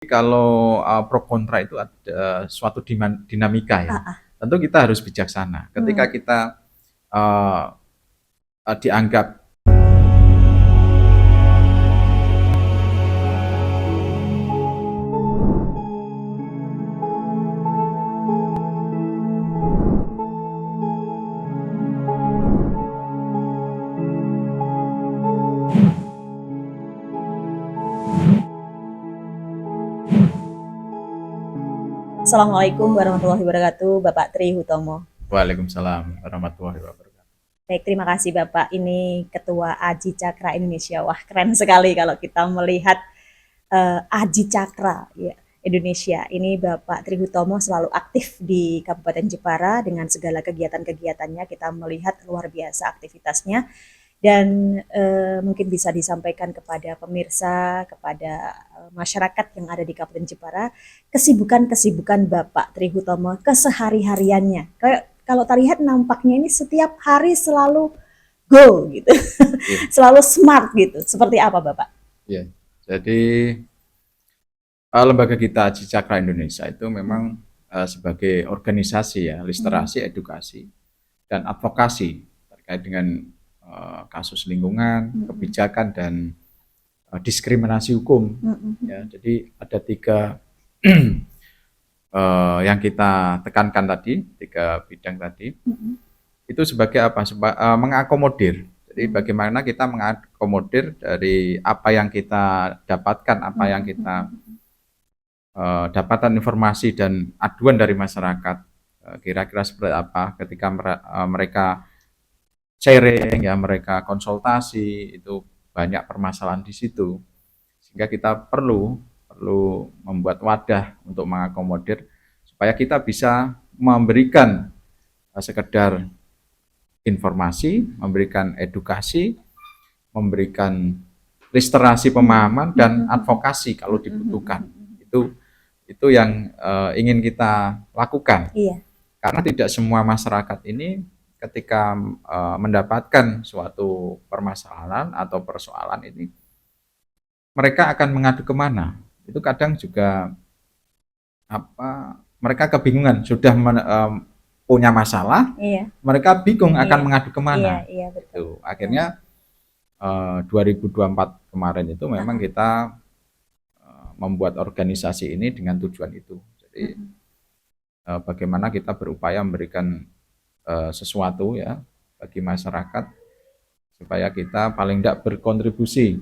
Kalau pro kontra itu ada suatu dinamika ya. Ah, ah. Tentu kita harus bijaksana. Ketika kita uh, dianggap Assalamualaikum warahmatullahi wabarakatuh, Bapak Tri Hutomo. Waalaikumsalam warahmatullahi wabarakatuh. Baik, terima kasih Bapak. Ini Ketua Aji Cakra Indonesia. Wah, keren sekali kalau kita melihat Aji Cakra ya, Indonesia. Ini Bapak Tri Hutomo selalu aktif di Kabupaten Jepara dengan segala kegiatan-kegiatannya. Kita melihat luar biasa aktivitasnya. Dan mungkin bisa disampaikan kepada pemirsa, kepada masyarakat yang ada di Kabupaten Jepara, kesibukan-kesibukan Bapak Tri Hutomo kesehari-hariannya. Kayak kalau terlihat nampaknya ini setiap hari selalu go gitu, Yeah. selalu smart gitu. Seperti apa Bapak? Yeah. Jadi lembaga kita Aji Cakra Indonesia itu memang sebagai organisasi ya, literasi, edukasi, dan advokasi terkait dengan kasus lingkungan, kebijakan, dan diskriminasi hukum. Ya, jadi ada tiga yang kita tekankan tadi, tiga bidang tadi. Itu sebagai apa? Mengakomodir. Jadi bagaimana kita mengakomodir dari apa yang kita dapatkan, apa yang kita dapatan informasi dan aduan dari masyarakat. Kira-kira seperti apa ketika mereka sharing, ya mereka konsultasi, itu banyak permasalahan di situ. Sehingga kita perlu membuat wadah untuk mengakomodir supaya kita bisa memberikan sekedar informasi, memberikan edukasi, memberikan literasi pemahaman dan advokasi kalau dibutuhkan. Itu yang ingin kita lakukan. Iya. Karena tidak semua masyarakat ini ketika mendapatkan suatu permasalahan atau persoalan ini, mereka akan mengadu kemana? Itu kadang juga mereka kebingungan, sudah punya masalah, Iya. mereka bingung akan Iya. mengadu kemana. Iya, betul. Akhirnya 2024 kemarin itu memang kita membuat organisasi ini dengan tujuan itu. Jadi bagaimana kita berupaya memberikan sesuatu ya bagi masyarakat supaya kita paling tidak berkontribusi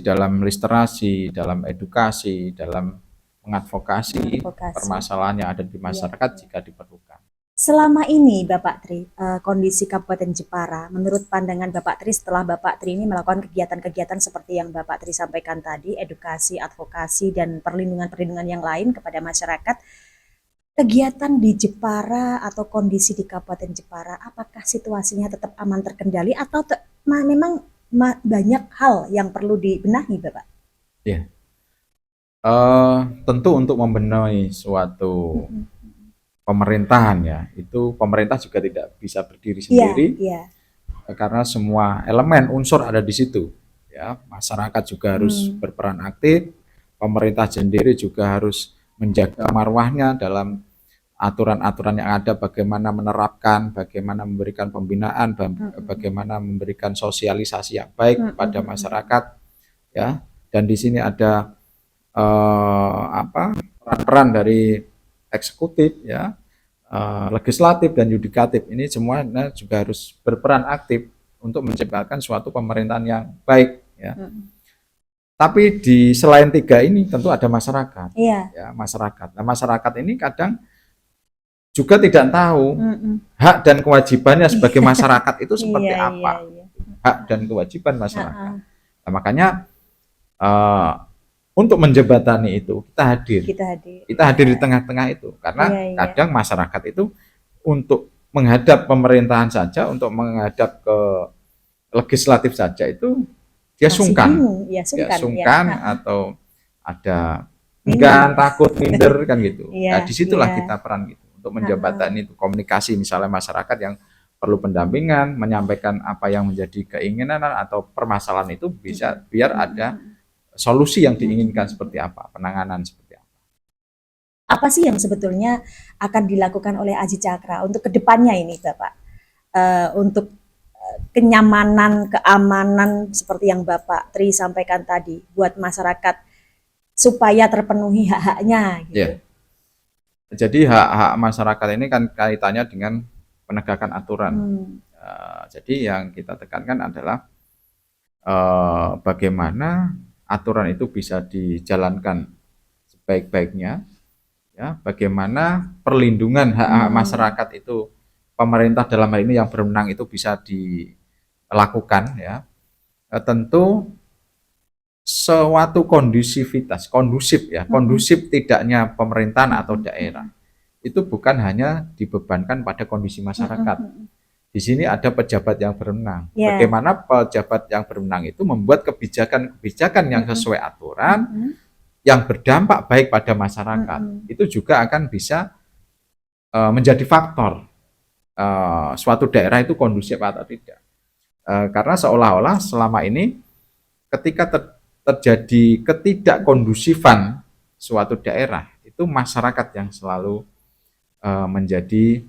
dalam literasi, dalam edukasi, dalam mengadvokasi permasalahan yang ada di masyarakat jika diperlukan. Selama ini Bapak Tri, kondisi Kabupaten Jepara, menurut pandangan Bapak Tri setelah Bapak Tri ini melakukan kegiatan-kegiatan seperti yang Bapak Tri sampaikan tadi, edukasi, advokasi, dan perlindungan-perlindungan yang lain kepada masyarakat, kegiatan di Jepara atau kondisi di Kabupaten Jepara, apakah situasinya tetap aman terkendali atau memang banyak hal yang perlu dibenahi Bapak? Ya, tentu untuk membenahi suatu pemerintahan ya, itu pemerintah juga tidak bisa berdiri sendiri, karena semua elemen unsur ada di situ. Ya, masyarakat juga harus berperan aktif, pemerintah sendiri juga harus menjaga marwahnya dalam aturan-aturan yang ada, bagaimana menerapkan, bagaimana memberikan pembinaan, bagaimana memberikan sosialisasi yang baik kepada masyarakat, ya. Dan di sini ada peran-peran dari eksekutif, ya, legislatif dan yudikatif. Ini semuanya juga harus berperan aktif untuk menciptakan suatu pemerintahan yang baik, ya. Tapi di selain tiga ini tentu ada masyarakat, ya, masyarakat. Nah, masyarakat ini kadang juga tidak tahu hak dan kewajibannya sebagai masyarakat itu seperti apa, hak dan kewajiban masyarakat. Nah, makanya untuk menjembatani itu kita hadir di tengah-tengah itu, karena kadang masyarakat itu untuk menghadap pemerintahan saja, untuk menghadap ke legislatif saja itu dia sungkan, atau ada enggan, takut, minder kan gitu. Nah, disitulah kita peran gitu untuk menjembatani itu komunikasi, misalnya masyarakat yang perlu pendampingan, menyampaikan apa yang menjadi keinginan atau permasalahan itu bisa biar ada solusi yang diinginkan seperti apa, penanganan seperti apa. Apa sih yang sebetulnya akan dilakukan oleh Aji Cakra untuk kedepannya ini, Bapak? Untuk kenyamanan, keamanan seperti yang Bapak Tri sampaikan tadi, buat masyarakat supaya terpenuhi hak-haknya gitu. Ya. Jadi hak-hak masyarakat ini kan kaitannya dengan penegakan aturan. Jadi yang kita tekankan adalah bagaimana aturan itu bisa dijalankan sebaik-baiknya, ya, bagaimana perlindungan hak-hak masyarakat itu pemerintah dalam hal ini yang berwenang itu bisa dilakukan, ya. Tentu suatu kondusif ya, kondusif tidaknya pemerintahan atau daerah itu bukan hanya dibebankan pada kondisi masyarakat. Di sini ada pejabat yang berwenang. Bagaimana pejabat yang berwenang itu membuat kebijakan-kebijakan yang sesuai aturan, yang berdampak baik pada masyarakat, itu juga akan bisa menjadi faktor suatu daerah itu kondusif atau tidak. Karena seolah-olah selama ini ketika terjadi ketidakkondusifan suatu daerah, itu masyarakat yang selalu menjadi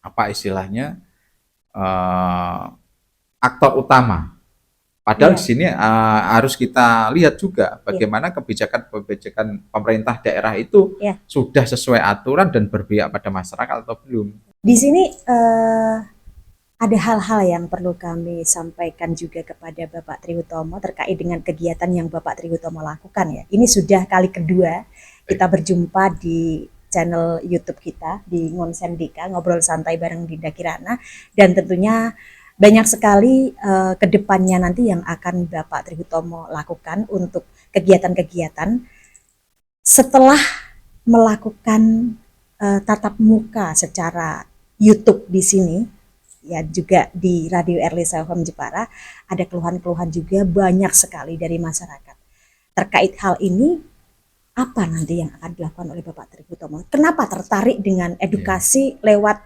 apa istilahnya aktor utama. Padahal di sini harus kita lihat juga bagaimana kebijakan pemerintah daerah itu sudah sesuai aturan dan berpihak pada masyarakat atau belum. Di sini ada hal-hal yang perlu kami sampaikan juga kepada Bapak Trihutomo terkait dengan kegiatan yang Bapak Trihutomo lakukan, ya. Ini sudah kali kedua kita berjumpa di channel YouTube kita di Ngonsendika, ngobrol santai bareng Dinda Kirana, dan tentunya banyak sekali kedepannya nanti yang akan Bapak Trihutomo lakukan untuk kegiatan-kegiatan setelah melakukan tatap muka secara YouTube di sini, ya, juga di Radio Erlisa FM Jepara. Ada keluhan-keluhan juga banyak sekali dari masyarakat terkait hal ini. Apa nanti yang akan dilakukan oleh Bapak Trihutomo? Kenapa tertarik dengan edukasi lewat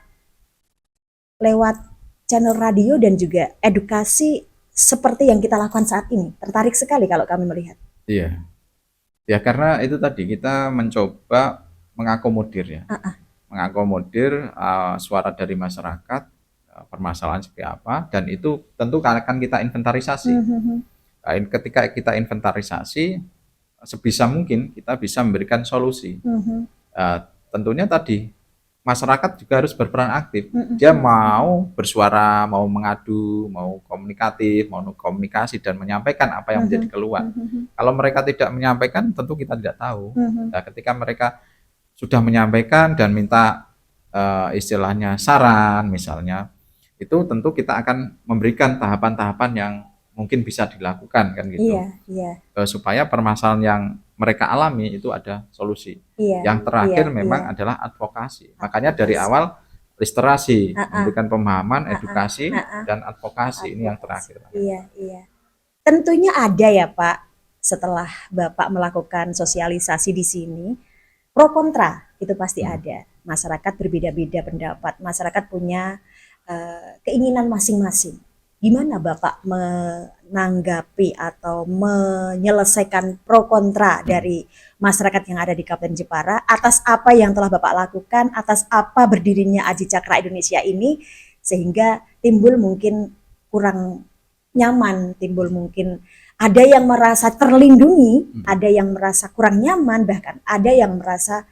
channel radio dan juga edukasi seperti yang kita lakukan saat ini? Tertarik sekali kalau kami melihat. Iya, ya karena itu tadi kita mencoba mengakomodir, ya, mengakomodir suara dari masyarakat, permasalahan seperti apa, dan itu tentu akan kita inventarisasi. Ketika kita inventarisasi, sebisa mungkin kita bisa memberikan solusi. Tentunya tadi masyarakat juga harus berperan aktif. Dia mau bersuara, mau mengadu, mau komunikatif, mau komunikasi dan menyampaikan apa yang menjadi keluhan. Kalau mereka tidak menyampaikan, tentu kita tidak tahu. Nah, ketika mereka sudah menyampaikan dan minta istilahnya saran misalnya, itu tentu kita akan memberikan tahapan-tahapan yang mungkin bisa dilakukan, kan gitu. Supaya permasalahan yang mereka alami itu ada solusi. Yang terakhir memang adalah advokasi. Makanya dari awal literasi, memberikan pemahaman, edukasi, dan advokasi. Ini yang terakhir. Tentunya ada ya Pak, setelah Bapak melakukan sosialisasi di sini, pro kontra itu pasti ada. Masyarakat berbeda-beda pendapat, masyarakat punya keinginan masing-masing. Gimana Bapak menanggapi atau menyelesaikan pro kontra dari masyarakat yang ada di Kabupaten Jepara atas apa yang telah Bapak lakukan, atas apa berdirinya Aji Cakra Indonesia ini, sehingga timbul mungkin kurang nyaman, timbul mungkin ada yang merasa terlindungi, ada yang merasa kurang nyaman, bahkan ada yang merasa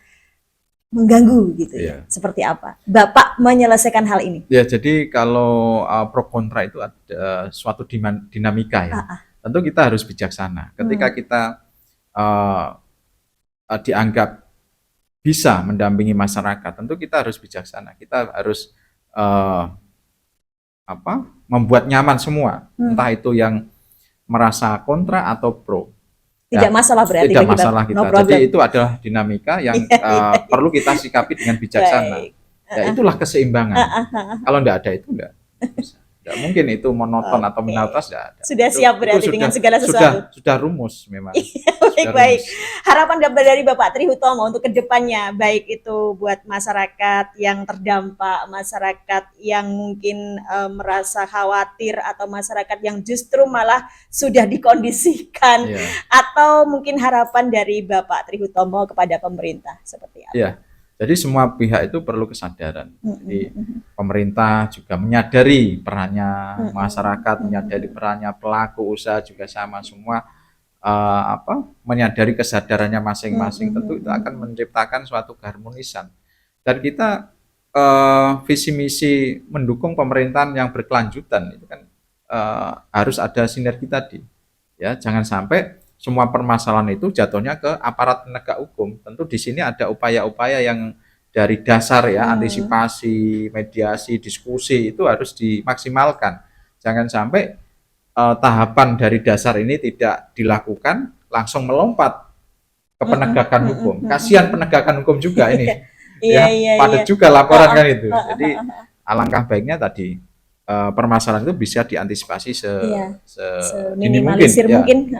mengganggu gitu, ya. Seperti apa Bapak menyelesaikan hal ini? Ya, jadi kalau pro kontra itu ada suatu dinamika, ya. Tentu kita harus bijaksana. Ketika kita dianggap bisa mendampingi masyarakat, tentu kita harus bijaksana. Kita harus membuat nyaman semua, entah itu yang merasa kontra atau pro. Tidak masalah berarti tidak masalah kita. No, jadi itu adalah dinamika yang perlu kita sikapi dengan bijaksana. Ya, itulah keseimbangan. Kalau tidak ada itu enggak bisa. Tidak mungkin itu monoton atau Oke. monotos, tidak ada. Sudah siap berarti dengan segala sesuatu. Sudah rumus memang. Baik-baik. Sudah rumus. Harapan dari Bapak Tri Hutomo untuk kedepannya, baik itu buat masyarakat yang terdampak, masyarakat yang mungkin merasa khawatir, atau masyarakat yang justru malah sudah dikondisikan, Iya. atau mungkin harapan dari Bapak Tri Hutomo kepada pemerintah seperti apa? Iya. Jadi semua pihak itu perlu kesadaran. Jadi Mm-mm. pemerintah juga menyadari perannya, Mm-mm. masyarakat menyadari perannya, pelaku usaha juga sama, semua menyadari kesadarannya masing-masing. Tentu itu akan menciptakan suatu keharmonisan. Dan kita visi misi mendukung pemerintahan yang berkelanjutan itu kan harus ada sinergi tadi. Ya, jangan sampai semua permasalahan itu jatuhnya ke aparat penegak hukum. Tentu di sini ada upaya-upaya yang dari dasar ya, antisipasi, mediasi, diskusi itu harus dimaksimalkan. Jangan sampai tahapan dari dasar ini tidak dilakukan, langsung melompat ke penegakan hukum. Kasihan penegakan hukum juga ini. Padat juga laporan kan itu. Jadi alangkah baiknya tadi permasalahan itu bisa diantisipasi seminimalisir mungkin.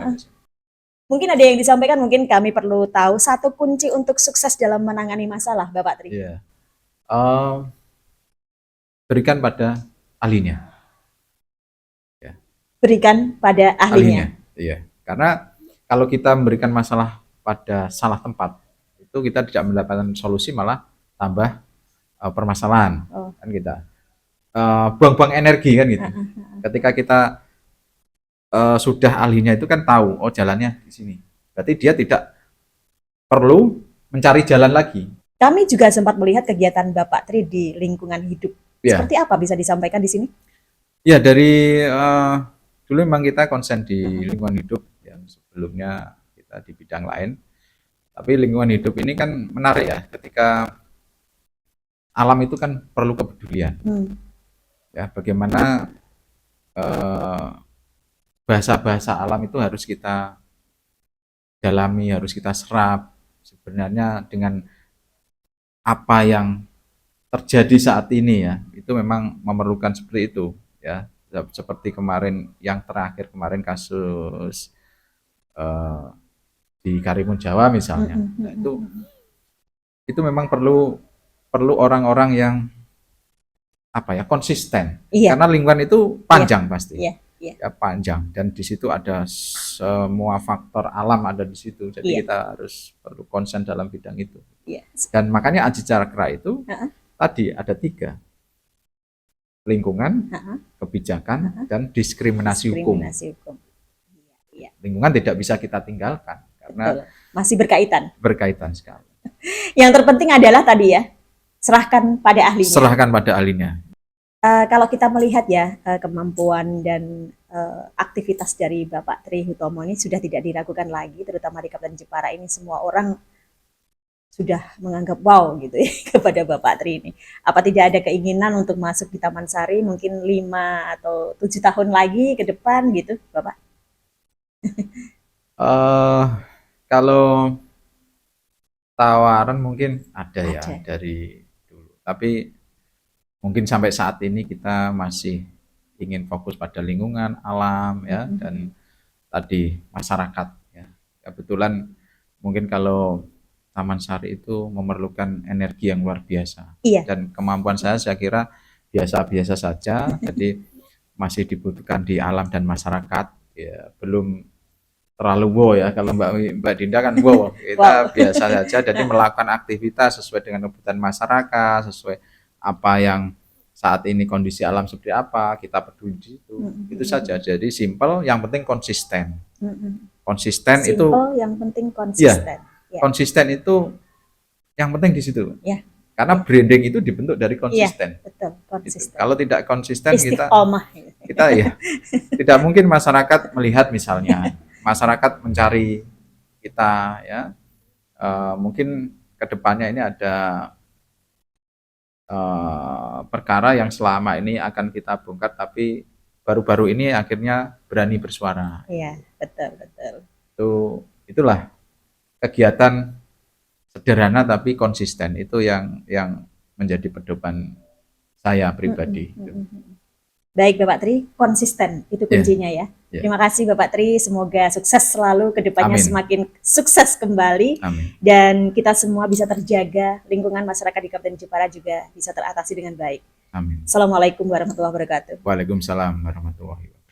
Mungkin ada yang disampaikan, mungkin kami perlu tahu satu kunci untuk sukses dalam menangani masalah, Bapak Tri. Iya. Berikan pada ahlinya. Ya. Berikan pada ahlinya. Iya. Karena kalau kita memberikan masalah pada salah tempat, itu kita tidak mendapatkan solusi, malah tambah permasalahan. Kan kita buang-buang energi kan gitu. Ketika kita sudah ahlinya itu kan tahu, oh jalannya di sini. Berarti dia tidak perlu mencari jalan lagi. Kami juga sempat melihat kegiatan Bapak Tri di lingkungan hidup. Ya. Seperti apa bisa disampaikan di sini? Ya, dari dulu memang kita konsen di lingkungan hidup, yang sebelumnya kita di bidang lain. Tapi lingkungan hidup ini kan menarik ya, ketika alam itu kan perlu kepedulian. Ya, bagaimana bahasa-bahasa alam itu harus kita dalami, harus kita serap. Sebenarnya dengan apa yang terjadi saat ini ya, itu memang memerlukan seperti itu ya. Seperti kemarin, yang terakhir kemarin kasus di Karimun Jawa misalnya. Nah, itu memang perlu orang-orang yang konsisten. Karena lingkungan itu panjang pasti. Ya, panjang, dan di situ ada semua faktor alam ada di situ. Jadi kita harus perlu konsen dalam bidang itu. Dan makanya Aji Cakra itu tadi ada 3. Lingkungan, kebijakan, dan diskriminasi hukum. Lingkungan tidak bisa kita tinggalkan karena masih berkaitan. Berkaitan sekali. Yang terpenting adalah tadi ya, serahkan pada ahlinya. Serahkan pada ahlinya. Kalau kita melihat ya kemampuan dan aktivitas dari Bapak Tri Hutomo ini sudah tidak diragukan lagi, terutama di Kabupaten Jepara ini semua orang sudah menganggap wow gitu ya kepada Bapak Tri ini. Apa tidak ada keinginan untuk masuk di Taman Sari mungkin 5 atau 7 tahun lagi ke depan gitu, Bapak? Kalau tawaran mungkin ada ya dari dulu, tapi mungkin sampai saat ini kita masih ingin fokus pada lingkungan, alam ya, dan tadi masyarakat ya. Kebetulan mungkin kalau Taman Sari itu memerlukan energi yang luar biasa. Dan kemampuan saya kira biasa-biasa saja. Jadi masih dibutuhkan di alam dan masyarakat ya, belum terlalu wow ya. Kalau Mbak Dinda kan wow, kita biasa saja. Jadi melakukan aktivitas sesuai dengan kebutuhan masyarakat, sesuai apa yang saat ini kondisi alam seperti apa, kita peduli di situ. Itu saja. Jadi simple, yang penting konsisten. Konsisten simple, itu yang penting konsisten. Konsisten itu yang penting di situ. Karena branding itu dibentuk dari konsisten. Betul, konsisten. Gitu. Kalau tidak konsisten Istiqomah. kita ya tidak mungkin masyarakat melihat, misalnya masyarakat mencari kita ya, mungkin kedepannya ini ada perkara yang selama ini akan kita bongkar, tapi baru-baru ini akhirnya berani bersuara. Iya, betul. Itulah kegiatan sederhana tapi konsisten, itu yang menjadi pedoman saya pribadi. Baik Bapak Tri, konsisten itu kuncinya ya. Terima kasih Bapak Tri, semoga sukses selalu, kedepannya semakin sukses kembali. Amin. Dan kita semua bisa terjaga, lingkungan masyarakat di Kabupaten Jepara juga bisa teratasi dengan baik. Amin. Assalamualaikum warahmatullahi wabarakatuh. Waalaikumsalam warahmatullahi wabarakatuh.